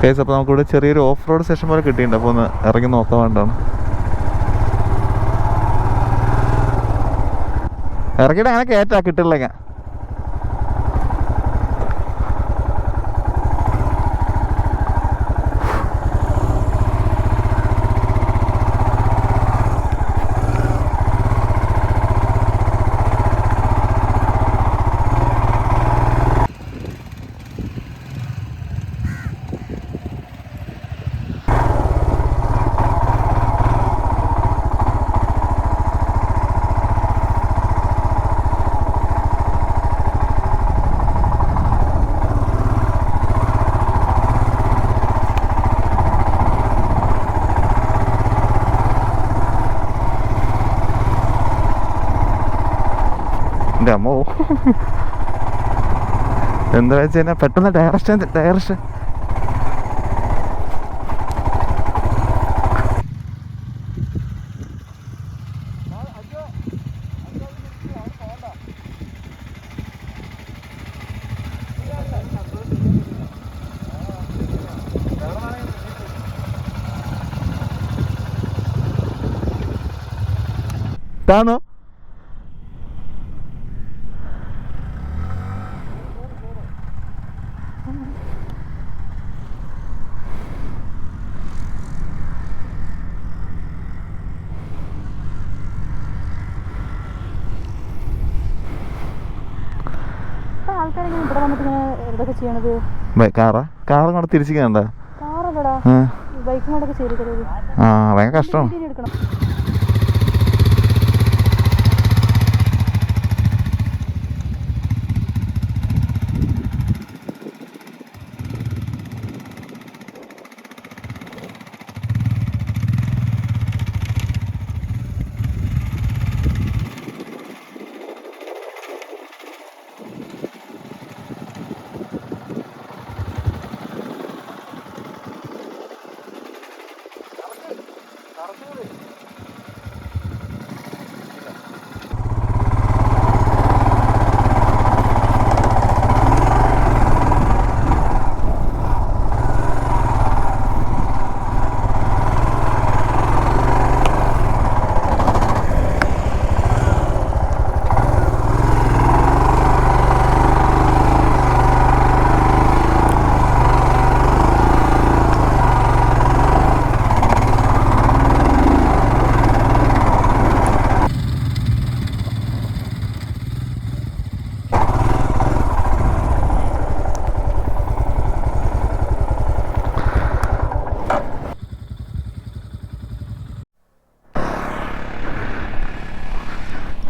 Case. അപ്പോൾ നമുക്കിവിടെ ചെറിയൊരു ഓഫ് റോഡ് സെഷൻ പോലെ കിട്ടിയിട്ടുണ്ട്. അപ്പോൾ ഒന്ന് ഇറങ്ങി നോക്കാൻ വേണ്ടിയാണ്. ഇറങ്ങിയിട്ട് അങ്ങനെ കയറ്റാ കിട്ടില്ല. ഞാൻ എൻ്റെ അമ്മോ, എന്താ വെച്ച് കഴിഞ്ഞാൽ പെട്ടെന്ന് ഡയറക്ഷൻ താണോ? കാറും കൂടെ തിരിച്ചിക്കണ്ട. ഭയങ്കര കഷ്ടമാണ്.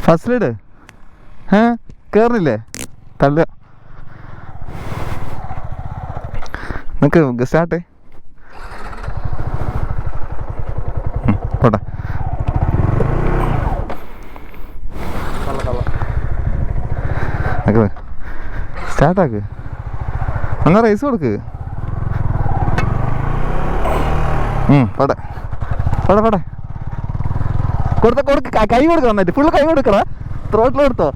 ഫസ്റ്റിലിട്. കയറുന്നില്ലേ? തള്ളുക. നിനക്ക് സ്റ്റാർട്ടേ പോട്ടെ. സ്റ്റാർട്ടാക്ക്. അങ്ങനെ റേസ് കൊടുക്ക്. പോട്ടെ പോട്ടെ പോട്ടെ. കൊടുക്ക. കൈ കൊടുക്ക. നന്നായിട്ട് ഫുള്ള് കൈ കൊടുക്കണ. ത്രോട്ടിൽ കൊടുത്തോ.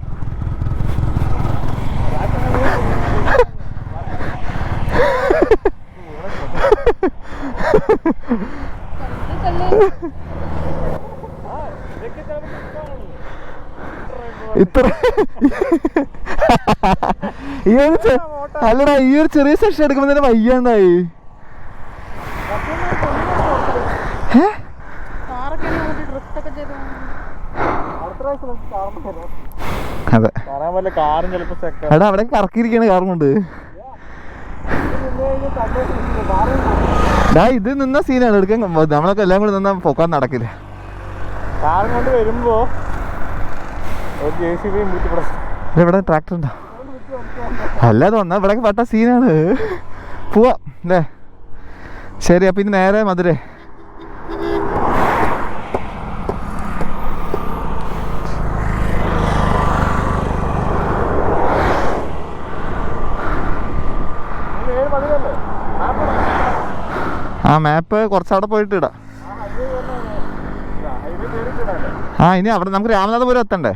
ഇത്ര അല്ലടാ, ഈ ഒരു ചെറിയ സെഷൻ എടുക്കുമ്പോ തന്നെ വയ്യാണ്ടായി. അതെ, എടാ അവിടെ കറക്കിയിരിക്കാണ് കാറും കൊണ്ട്. ഇത് നിന്ന സീനാണ് എടുക്കാൻ. നമ്മളൊക്കെ എല്ലാം കൂടി നിന്നാ പോക്കാൻ നടക്കില്ല. കാറും കൊണ്ട് വരുമ്പോ ഇവിടെ ട്രാക്ടർ ഉണ്ടോ? അല്ലാതെ വന്നാ ഇവിടെ പെട്ട സീനാണ്. പോവാ അല്ലേ? ശരി, അപ്പൊ ഇനി നേരെ മധുരേ. ആ മാപ്പ് കുറച്ചവിടെ പോയിട്ട് ഇടാം. ഇനി അവിടെ നമുക്ക് രാമനാഥപുരം എത്തണ്ടേ?